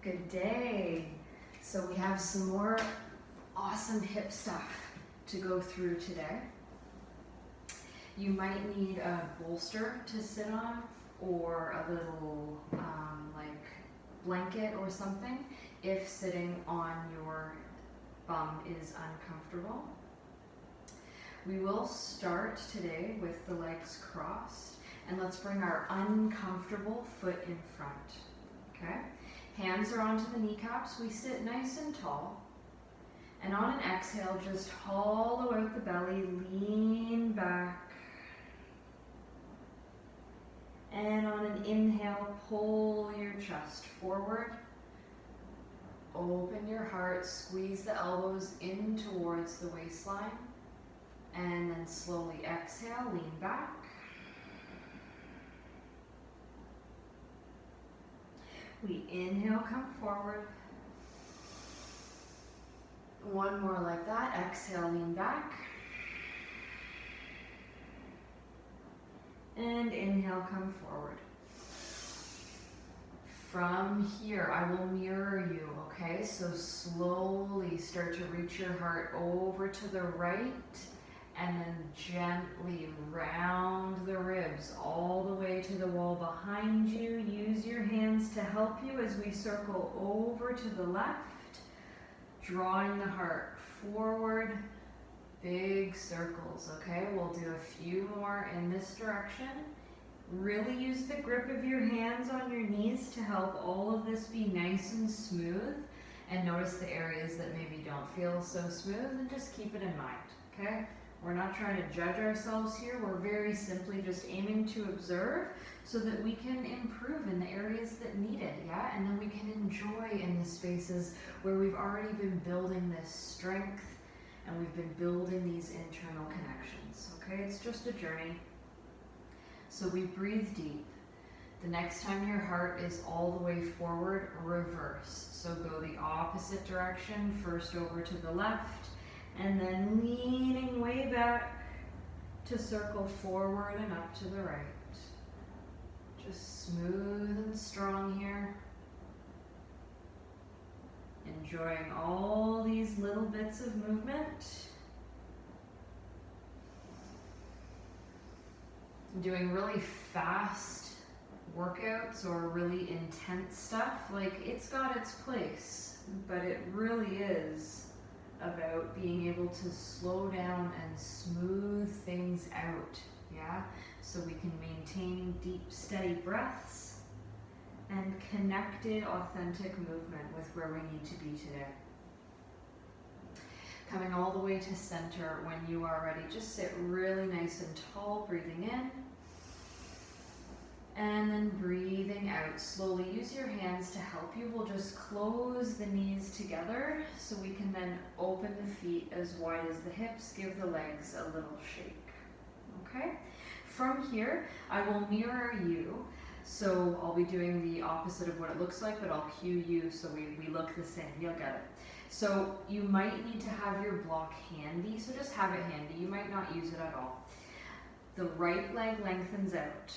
Good day. So we have some more awesome hip stuff to go through today. You might need a bolster to sit on or a little like blanket or something if sitting on your bum is uncomfortable. We will start today with the legs crossed, and let's bring our uncomfortable foot in front, okay? Hands are onto the kneecaps. We sit nice and tall. And on an exhale, just hollow out the belly, lean back. And on an inhale, pull your chest forward. Open your heart, squeeze the elbows in towards the waistline. And then slowly exhale, lean back. We inhale, come forward. One more like that. Exhale, lean back. And inhale, come forward. From here, I will mirror you, okay? So slowly start to reach your heart over to the right, and then gently round the ribs all the way to the wall behind you. Use your hands to help you as we circle over to the left, drawing the heart forward, big circles, okay? We'll do a few more in this direction. Really use the grip of your hands on your knees to help all of this be nice and smooth, and notice the areas that maybe don't feel so smooth, and just keep it in mind, okay? We're not trying to judge ourselves here. We're very simply just aiming to observe so that we can improve in the areas that need it, yeah? And then we can enjoy in the spaces where we've already been building this strength and we've been building these internal connections, okay? It's just a journey. So we breathe deep. The next time your heart is all the way forward, reverse. So go the opposite direction, first over to the left, and then leaning way back to circle forward and up to the right. Just smooth and strong here. Enjoying all these little bits of movement. Doing really fast workouts or really intense stuff, like it's got its place, but it really is about being able to slow down and smooth things out, yeah? So we can maintain deep, steady breaths and connected, authentic movement with where we need to be today. Coming all the way to center. When you are ready, just sit really nice and tall, breathing in. And then breathing out. Slowly use your hands to help you. We'll just close the knees together so we can then open the feet as wide as the hips. Give the legs a little shake. Okay? From here, I will mirror you. So I'll be doing the opposite of what it looks like, but I'll cue you so we look the same. You'll get it. So you might need to have your block handy. So just have it handy. You might not use it at all. The right leg lengthens out.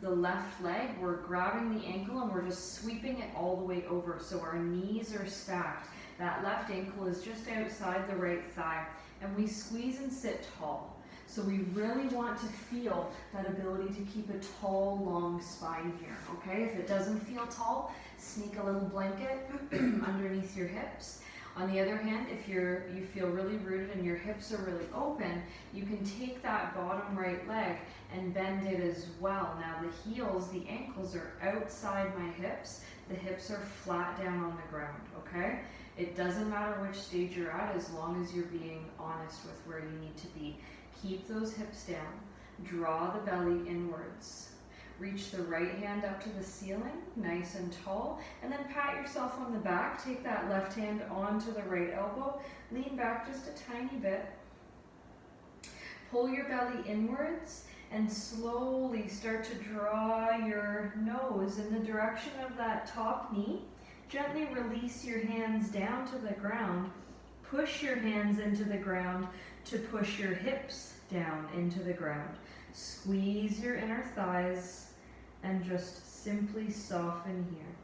The left leg, we're grabbing the ankle and we're just sweeping it all the way over. So our knees are stacked. That left ankle is just outside the right thigh. And we squeeze and sit tall. So we really want to feel that ability to keep a tall, long spine here, okay? If it doesn't feel tall, sneak a little blanket underneath your hips. On the other hand, if you feel really rooted and your hips are really open, you can take that bottom right leg and bend it as well. Now the heels, the ankles are outside my hips. The hips are flat down on the ground, okay? It doesn't matter which stage you're at as long as you're being honest with where you need to be. Keep those hips down. Draw the belly inwards. Reach the right hand up to the ceiling, nice and tall, and then pat yourself on the back. Take that left hand onto the right elbow. Lean back just a tiny bit. Pull your belly inwards and slowly start to draw your nose in the direction of that top knee. Gently release your hands down to the ground. Push your hands into the ground to push your hips down into the ground. Squeeze your inner thighs and just simply soften here.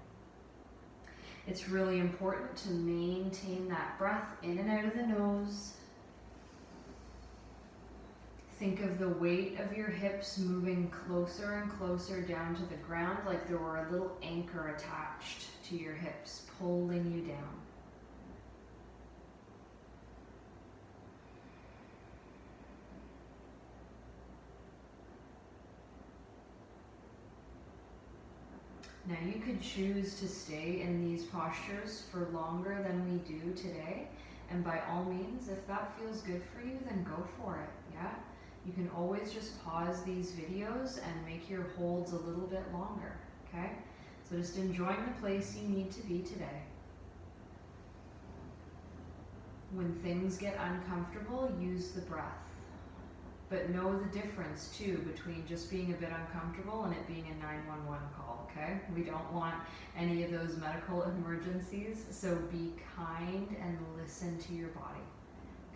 It's really important to maintain that breath in and out of the nose. Think of the weight of your hips moving closer and closer down to the ground, like there were a little anchor attached to your hips, pulling you down. Now you could choose to stay in these postures for longer than we do today, and by all means, if that feels good for you, then go for it, yeah? You can always just pause these videos and make your holds a little bit longer, okay? So just enjoying the place you need to be today. When things get uncomfortable, use the breath. But know the difference too between just being a bit uncomfortable and it being a 911 call, okay? We don't want any of those medical emergencies, so be kind and listen to your body,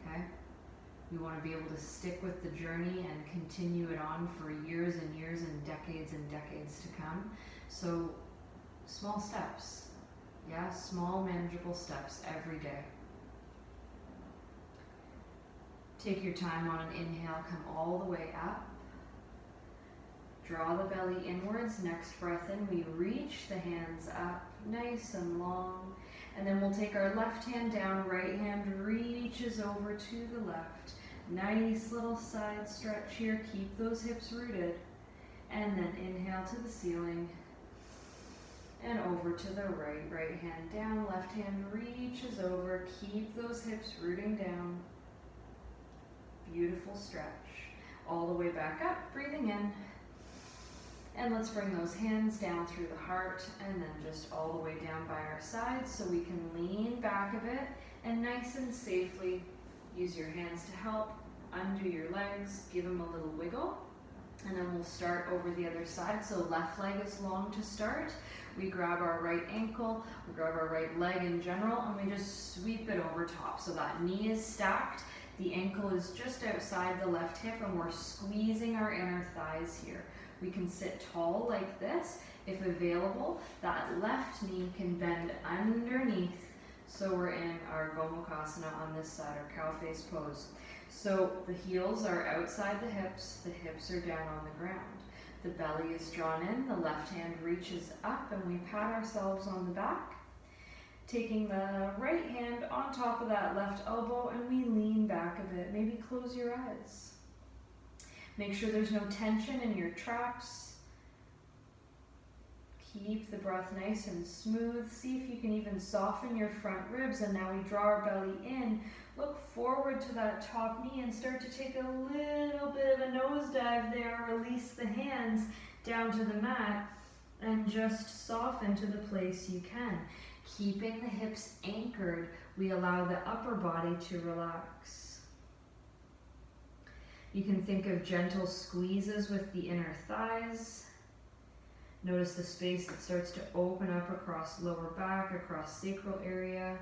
okay? We want to be able to stick with the journey and continue it on for years and years and decades to come. So small steps, yeah? Small manageable steps every day. Take your time on an inhale, come all the way up. Draw the belly inwards. Next breath in, we reach the hands up, nice and long. And then we'll take our left hand down, right hand reaches over to the left. Nice little side stretch here, keep those hips rooted. And then inhale to the ceiling. And over to the right, right hand down, left hand reaches over, keep those hips rooting down. Beautiful stretch. All the way back up, breathing in. And let's bring those hands down through the heart and then just all the way down by our sides so we can lean back a bit and nice and safely use your hands to help undo your legs, give them a little wiggle. And then we'll start over the other side. So left leg is long to start. We grab our right ankle, we grab our right leg in general, and we just sweep it over top. So that knee is stacked. The ankle is just outside the left hip and we're squeezing our inner thighs here. We can sit tall like this. If available, that left knee can bend underneath. So we're in our Gomukhasana on this side, or cow face pose. So the heels are outside the hips are down on the ground. The belly is drawn in, the left hand reaches up and we pat ourselves on the back. Taking the right hand on top of that left elbow and we lean back a bit. Maybe close your eyes. Make sure there's no tension in your traps. Keep the breath nice and smooth. See if you can even soften your front ribs. And now we draw our belly in. Look forward to that top knee and start to take a little bit of a nosedive there. Release the hands down to the mat and just soften to the place you can. Keeping the hips anchored, we allow the upper body to relax. You can think of gentle squeezes with the inner thighs. Notice the space that starts to open up across lower back, across sacral area.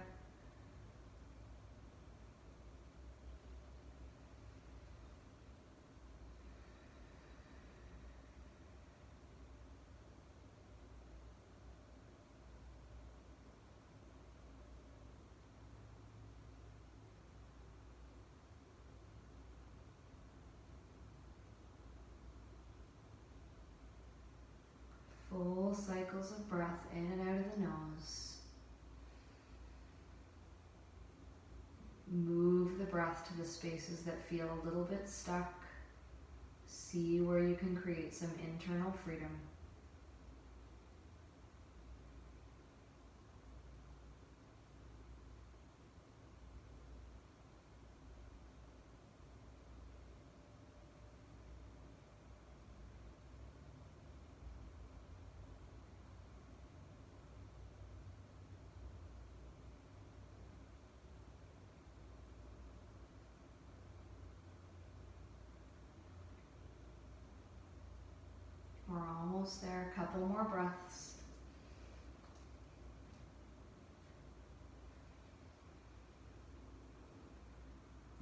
Full cycles of breath in and out of the nose. Move the breath to the spaces that feel a little bit stuck. See where you can create some internal freedom. We're almost there, a couple more breaths.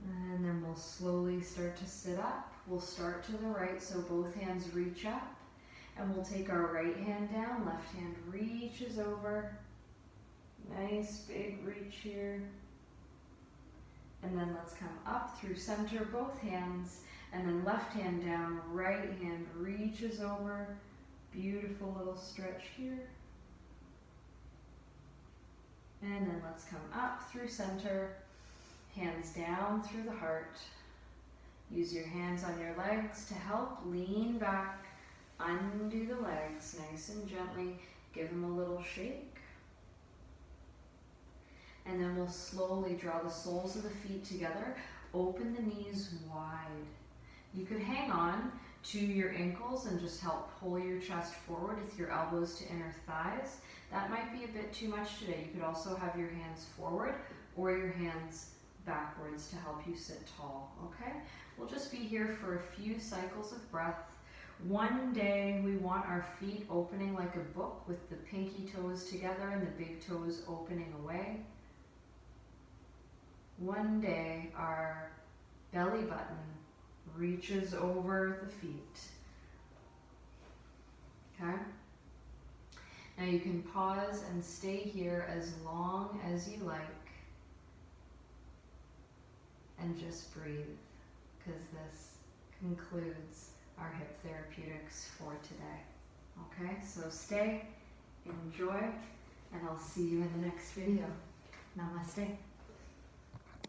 And then we'll slowly start to sit up. We'll start to the right, so both hands reach up. And we'll take our right hand down, left hand reaches over. Nice big reach here. And then let's come up through center, both hands, and then left hand down, right hand reaches over. Beautiful little stretch here. And then let's come up through center, hands down through the heart. Use your hands on your legs to help lean back, undo the legs nice and gently. Give them a little shake. And then we'll slowly draw the soles of the feet together. Open the knees wide. You could hang on to your ankles and just help pull your chest forward with your elbows to inner thighs. That might be a bit too much today. You could also have your hands forward or your hands backwards to help you sit tall, okay? We'll just be here for a few cycles of breath. One day we want our feet opening like a book with the pinky toes together and the big toes opening away. One day our belly button reaches over the feet. Okay? Now you can pause and stay here as long as you like. And just breathe, because this concludes our hip therapeutics for today. Okay, so stay, enjoy, and I'll see you in the next video. Namaste.